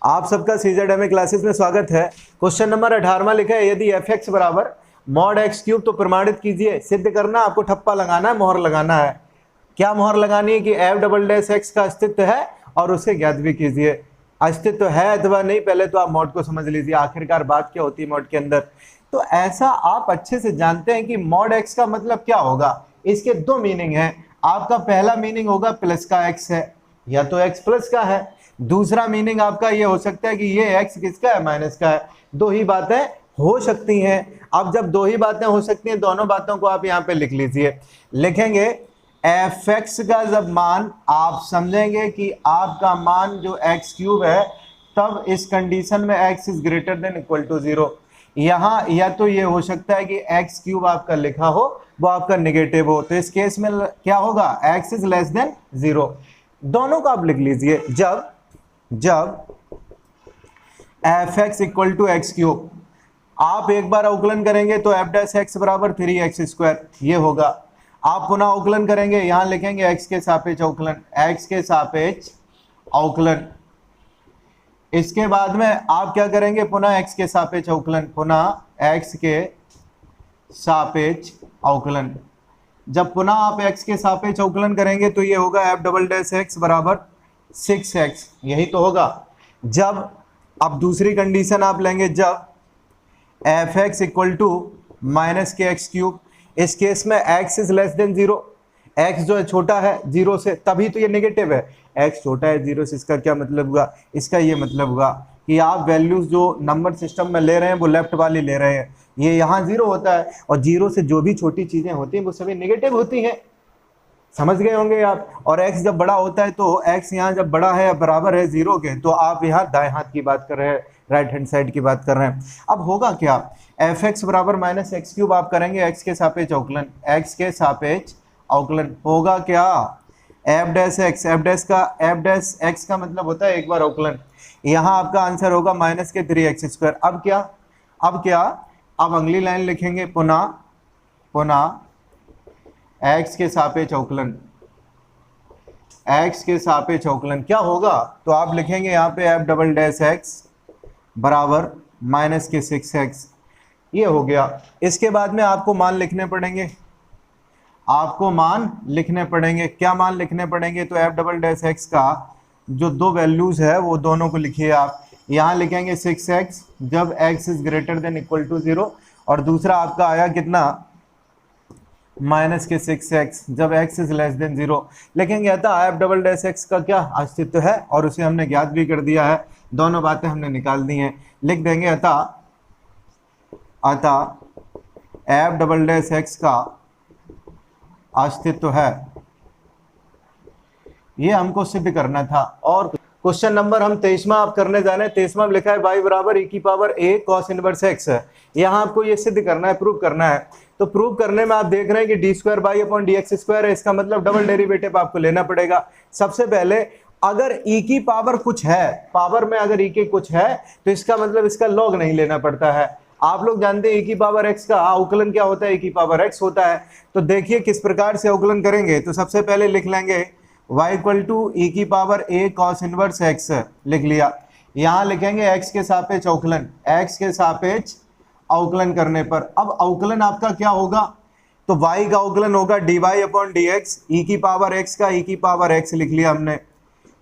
आप सबका CZMA classes में स्वागत है। क्वेश्चन नंबर 18वां लिखा है, यदि fx बराबर मॉड एक्स क्यूब तो प्रमाणित कीजिए। सिद्ध करना, आपको ठप्पा लगाना है, मोहर लगाना है। क्या मोहर लगानी है कि f डबल डैश एक्स का अस्तित्व है और उसे ज्ञात भी कीजिए। अस्तित्व है अथवा नहीं, पहले तो आप मॉड को समझ लीजिए, आखिरकार बात क्या होती है मॉड के अंदर। तो ऐसा आप अच्छे से जानते हैं कि मॉड एक्स का मतलब क्या होगा। इसके दो मीनिंग है। आपका पहला मीनिंग होगा प्लस का एक्स है, या तो एक्स प्लस का है। दूसरा मीनिंग आपका ये हो सकता है कि ये एक्स किसका है, माइनस का है। दो ही बातें हो सकती हैं। अब जब दो ही बातें हो सकती हैं, दोनों बातों को आप यहाँ पे लिख लीजिए। लिखेंगे एफ एक्स का जब मान आप समझेंगे कि आपका मान जो एक्स क्यूब है, तब इस कंडीशन में X is greater than equal to 0। यहाँ या तो ये हो सकता है कि एक्स क्यूब आपका लिखा हो वो आपका निगेटिव हो, तो इस केस में क्या होगा, एक्स इज लेस देन 0। दोनों को आप लिख लीजिए। जब F X equal to X cube, आप एक बार अवकलन करेंगे तो एफ डैश एक्स बराबर 3x² ये होगा। आप पुनः अवकलन करेंगे, यहां लिखेंगे एक्स के सापेक्ष अवकलन, एक्स के सापेक्ष अवकलन। इसके बाद में आप क्या करेंगे, पुनः एक्स के सापेक्ष अवकलन, पुनः एक्स के सापेक्ष अवकलन। जब पुनः आप x के सापेक्ष अवकलन करेंगे तो ये होगा f डबल डैश एक्स बराबर 6x, यही तो होगा। जब अब दूसरी कंडीशन आप लेंगे, जब F X equal to minus के एक्स क्यूब, इस केस में x is less than 0, x जो है छोटा है 0 से, तभी तो ये नेगेटिव है। x छोटा है 0 से, इसका क्या मतलब हुआ, इसका ये मतलब हुआ कि आप वैल्यूज जो नंबर सिस्टम में ले रहे हैं वो लेफ्ट वाली ले रहे हैं। ये यहाँ 0 होता है और 0 से जो भी छोटी चीजें होती हैं वो सभी नेगेटिव होती हैं, समझ गए होंगे आप। और x जब बड़ा होता है तो x यहाँ जब बड़ा है बराबर है 0 के, तो आप यहाँ दाएं हाथ की बात कर रहे हैं, राइट हैंड साइड की बात कर रहे हैं। अब होगा क्या, एफ एक्स बराबर माइनस एक्स क्यूब आप करेंगे x के सापेक्ष अवकलन, x के सापेक्ष अवकलन होगा क्या, F dash x, F dash x का मतलब होता है एक बार अवकलन। यहाँ आपका आंसर होगा माइनस के 3x²। अब क्या, अब अगली लाइन लिखेंगे, पुनः x के सापेक्ष अवकलन, x के सापेक्ष अवकलन क्या होगा, तो आप लिखेंगे यहाँ पे f डबल डैश एक्स बराबर माइनस के 6x, ये हो गया। इसके बाद में आपको मान लिखने पड़ेंगे, क्या मान लिखने पड़ेंगे, तो f डबल डैश एक्स का जो दो वैल्यूज है वो दोनों को लिखिए आप। यहाँ लिखेंगे 6x जब x is greater than equal to 0, और दूसरा आपका आया कितना, माइनस के 6x जब x इज लेस देन 0। लिखेंगे अतः एफ डबल डैश एक्स का क्या अस्तित्व है, और उसे हमने ज्ञात भी कर दिया है, दोनों बातें हमने निकाल दी हैं। लिख देंगे अतः एफ डबल डैश एक्स का अस्तित्व है, ये हमको सिद्ध करना था। और क्वेश्चन नंबर हम 23वां आप करने जा रहे हैं। 23वां लिखा है y बराबर e की power a cos inverse x है। यहाँ आपको ये सिद्ध करना है, प्रूव करना है। तो प्रूव करने में आप देख रहे हैं कि d² y अपॉन dx² है, इसका मतलब डबल डेरिवेटिव आपको लेना पड़ेगा। सबसे पहले अगर e की पावर कुछ है, पावर में अगर e के कुछ है तो इसका मतलब इसका लॉग नहीं लेना पड़ता है। आप लोग जानते हैं e की पावर x का अवकलन क्या होता है, e की पावर x होता है। तो देखिए किस प्रकार से अवकलन करेंगे। तो सबसे पहले लिख लेंगे y इक्वल टू e की power a cos inverse x लिख लिया। यहाँ लिखेंगे x के सापेक्ष अवकलन, x के सापेक्ष अवकलन करने पर अब अवकलन आपका क्या होगा, तो y का अवकलन होगा dy अपॉन dx, e की पावर x का e की पावर x लिख लिया हमने।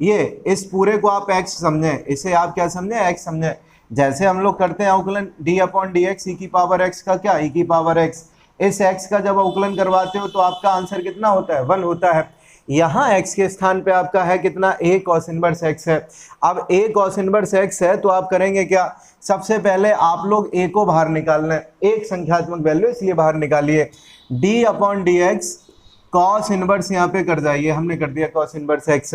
ये इस पूरे को आप x समझें, इसे आप क्या समझें, x समझें। जैसे हम लोग करते हैं अवकलन d अपॉन dx, e की पावर x का क्या, e की पावर x। इस x का जब अवकलन करवाते हो तो आपका आंसर कितना होता है, 1 होता है। यहाँ x के स्थान पे आपका है कितना, a cos इनवर्स x है। अब a cos इनवर्स x है तो आप करेंगे क्या, सबसे पहले आप लोग a को बाहर निकालना है, एक संख्यात्मक वैल्यू इसलिए बाहर निकालिए। d upon dx cos inverse यहाँ पे कर जाइए, हमने कर दिया cos इनवर्स x।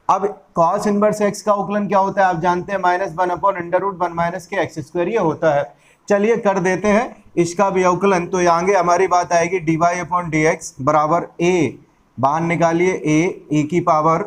अब cos इनवर्स x का अवकलन क्या होता है आप जानते हैं, -1 अपॉन √1 माइनस के x² ये होता है। चलिए कर देते हैं इसका भी अवकलन। तो आगे हमारी बात आएगी dy अपॉन dx बराबर a, बाहर निकालिए a, e की power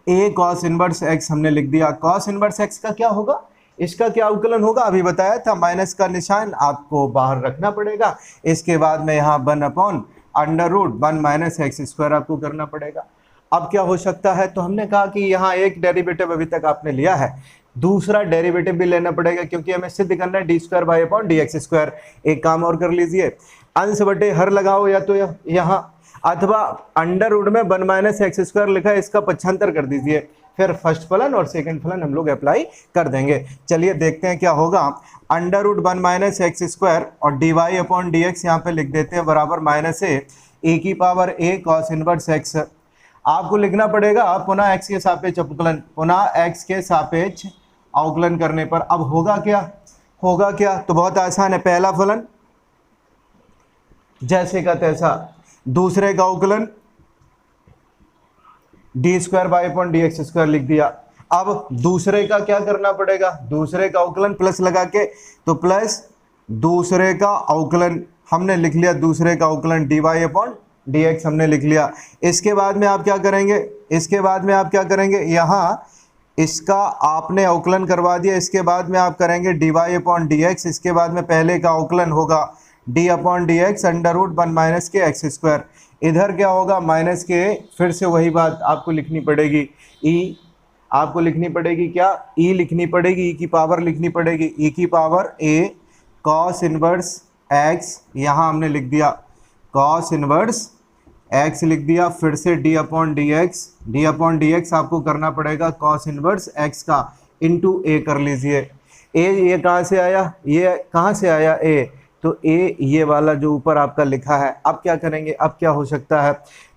a cos inverse x हमने लिख दिया। cos इनवर्स x का क्या होगा, इसका क्या अवकलन होगा, अभी बताया था, माइनस का निशान आपको बाहर रखना पड़ेगा। इसके बाद में यहाँ 1 अपॉन √1 माइनस x² आपको करना पड़ेगा। अब क्या हो सकता है, तो हमने कहा कि यहाँ एक डेरिवेटिव अभी तक आपने लिया है, दूसरा डेरिवेटिव भी लेना पड़ेगा क्योंकि हमें सिद्ध करना है D square by upon D x square. एक काम और कर लीजिए, अंश बटे हर लगाओ या तो यहाँ, अथवा अंडर रूट में 1 माइनस एक्स स्क्वायर लिखा है इसका पक्षांतर कर दीजिए, फिर फर्स्ट फलन और सेकंड फलन हम लोग अप्लाई कर देंगे। चलिए देखते हैं क्या होगा। Under root 1 minus x square और d Y upon D x यहाँ पे लिख देते हैं बराबर माइनस ए की power a cos inverse x. आपको लिखना पड़ेगा पुनः एक्स के सापेक्ष अवकलन, पुनः एक्स के सापेक्ष अवकलन करने पर अब होगा क्या, तो बहुत आसान है, पहला फलन जैसे का तैसा, दूसरे का अवकलन D square by upon D x square लिख दिया। अब दूसरे का क्या करना पड़ेगा, दूसरे का अवकलन प्लस लगा के, तो प्लस दूसरे का अवकलन हमने लिख लिया, दूसरे का अवकलन D Y upon D X हमने लिख लिया। इसके बाद में आप क्या करेंगे, यहाँ इसका आपने अवकलन करवा दिया, इसके बाद में आप करेंगे D Y upon D x, इसके बाद में पहले का अवकलन होगा D upon D X under root 1 minus के एक्स स्क्वायर। इधर क्या होगा माइनस के, फिर से वही बात आपको लिखनी पड़ेगी, ई आपको लिखनी पड़ेगी क्या, ई लिखनी पड़ेगी, ई की पावर लिखनी पड़ेगी, ई की power a cos inverse x, यहाँ हमने लिख दिया कॉस इनवर्स एक्स लिख दिया, फिर से डी अपॉन डी एक्स आपको करना पड़ेगा कॉस इनवर्स एक्स का इंटू ए कर लीजिए। ये कहाँ से आया, ए, तो ए ये वाला जो ऊपर आपका लिखा है। अब क्या करेंगे, अब क्या हो सकता है,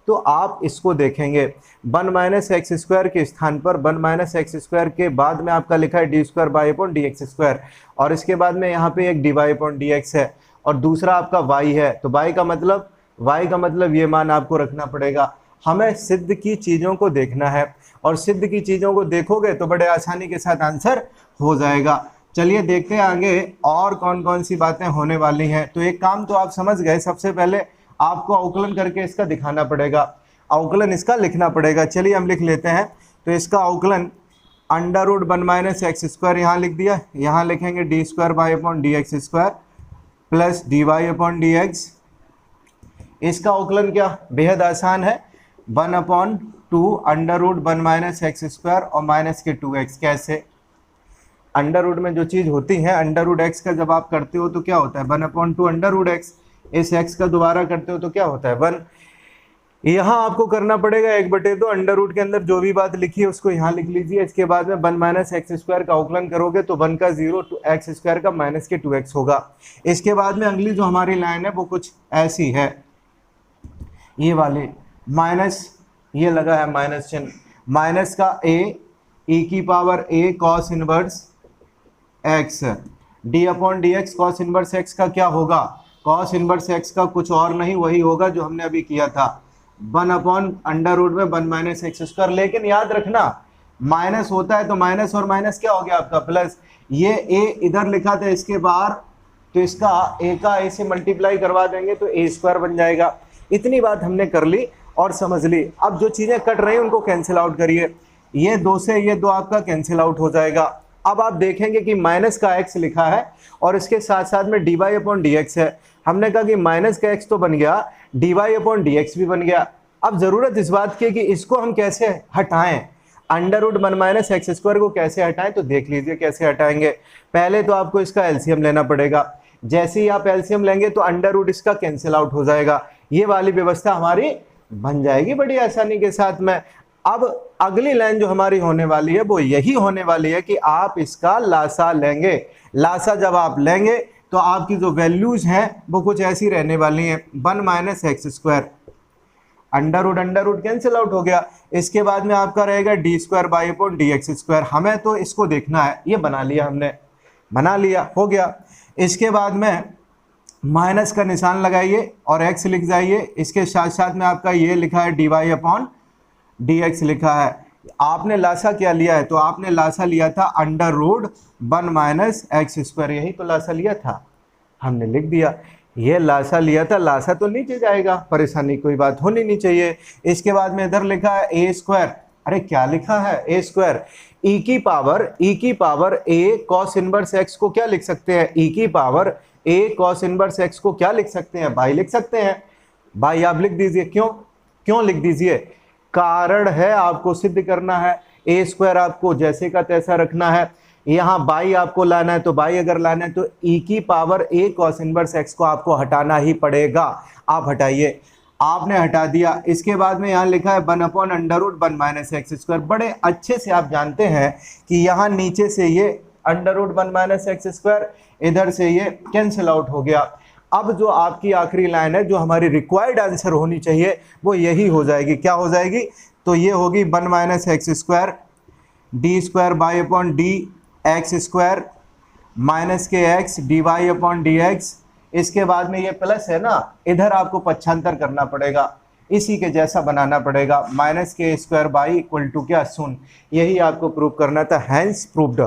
तो आप इसको देखेंगे 1 माइनस एक्स स्क्वायर के स्थान पर 1 माइनस एक्स स्क्वायर के बाद में आपका लिखा है D square by upon D x square, और इसके बाद में यहाँ पे एक D Y upon D X है और दूसरा आपका वाई है, तो वाई का मतलब ये मान आपको रखना पड़ेगा। हमें सिद्ध की चीज़ों को देखना है और सिद्ध की चीज़ों को देखोगे तो बड़े आसानी के साथ आंसर हो जाएगा। चलिए देखते हैं आगे और कौन कौन सी बातें होने वाली हैं। तो एक काम तो आप समझ गए, सबसे पहले आपको अवकलन करके इसका दिखाना पड़ेगा, अवकलन इसका लिखना पड़ेगा। चलिए हम लिख लेते हैं, तो इसका अवकलन under root 1 minus x square यहाँ लिख दिया, यहाँ लिखेंगे D square by upon D x square plus D Y upon D X. इसका अवकलन क्या, बेहद आसान है, 1/2 under root 1 minus x square और माइनस के 2x। कैसे, अंडर रूट में जो चीज़ होती है, अंडर रूट एक्स का जब आप करते हो तो क्या होता है 1/2 अंडर रूट एक्स, इस x का दोबारा करते हो तो क्या होता है 1। यहाँ आपको करना पड़ेगा 1/2 अंडर रूट के अंदर जो भी बात लिखी है उसको यहाँ लिख लीजिए। इसके बाद में 1 माइनस एक्स स्क्वायर का अवकलन करोगे तो 1 का 0 टू एक्स स्क्वायर का माइनस के 2x होगा। इसके बाद में अगली जो हमारी लाइन है वो कुछ ऐसी है, ये वाली माइनस, ये लगा है माइनस चिन्ह, माइनस का ए ई की power a cos inverse x, d upon D x cos inverse x का क्या होगा, कॉस इनवर्स एक्स का कुछ और नहीं वही होगा जो हमने अभी किया था, 1 अपॉन अंडर रूट में 1 माइनस एक्स स्क्वायर। लेकिन याद रखना माइनस होता है तो माइनस और माइनस क्या हो गया आपका प्लस, ये ए इधर लिखा था इसके बाहर, तो इसका ए का ए से मल्टीप्लाई करवा देंगे तो ए स्क्वायर बन जाएगा। इतनी बात हमने कर ली और समझ ली। अब जो चीज़ें कट रही हैं उनको कैंसिल आउट करिए, ये 2 से ये 2 आपका कैंसिल आउट हो जाएगा। अब आप देखेंगे कि माइनस का x लिखा है और इसके साथ साथ में D Y upon D X है। हमने कहा कि माइनस का x तो बन गया, D Y upon D X भी बन गया। अब ज़रूरत इस बात की कि इसको हम कैसे हटाएं, under root 1 minus x square को कैसे हटाएं, तो देख लीजिए कैसे हटाएंगे। पहले तो आपको इसका एलसीएम लेना पड़ेगा, जैसे ही आप एलसीएम लेंगे तो अंडर रूट इसका कैंसिल आउट हो जाएगा, ये वाली व्यवस्था हमारी बन जाएगी बड़ी आसानी के साथ में। अब अगली लाइन जो हमारी होने वाली है वो यही होने वाली है कि आप इसका लासा लेंगे। लासा जब आप लेंगे तो आपकी जो वैल्यूज हैं वो कुछ ऐसी रहने वाली हैं, 1 minus x square, under root cancel out हो गया। इसके बाद में आपका रहेगा D square by upon D x square. हमें तो इसको देखना है, ये बना लिया हमने, बना लिया, हो गया। इसके बाद में माइनस का निशान लगाइए और x लिख जाइए, इसके साथ साथ में आपका ये लिखा है D Y upon D X लिखा है। आपने लासा क्या लिया है, तो आपने लासा लिया था under root 1 minus x square, यही तो लासा लिया था, हमने लिख दिया। ये लासा लिया था, लासा तो नीचे जाएगा, परेशानी कोई बात होनी नहीं चाहिए। इसके बाद में इधर लिखा है ए स्क्वायर, अरे क्या लिखा है ए स्क्वायर, ई की power a cos inverse x को क्या लिख सकते हैं, ई की power a cos inverse x को क्या लिख सकते हैं, बाई लिख सकते हैं। बाई आप लिख दीजिए, क्यों लिख दीजिए, कारण है, आपको सिद्ध करना है। ए स्क्वायर आपको जैसे का तैसा रखना है। यहाँ बाई आपको लाना है, तो बाई अगर लाना है तो ई की power a cos inverse x को आपको हटाना ही पड़ेगा। आप हटाइए, आपने हटा दिया। इसके बाद में यहाँ लिखा है 1/√1 माइनस एक्स स्क्वायर। बड़े अच्छे से आप जानते हैं कि यहाँ नीचे से ये √1 माइनस एक्स स्क्वायर, इधर से ये कैंसिल आउट हो गया। अब जो आपकी आखिरी लाइन है, जो हमारी रिक्वायर्ड आंसर होनी चाहिए, वो यही हो जाएगी। क्या हो जाएगी? तो ये होगी 1 minus x square d square by upon D x square minus के x d Y upon D x. इसके बाद में ये प्लस है ना, इधर आपको पक्षांतर करना पड़ेगा, इसी के जैसा बनाना पड़ेगा। माइनस के स्क्वायर बाई इक्वल टू क्या? शून्य। यही आपको प्रूव करना था, हैंस प्रूव्ड।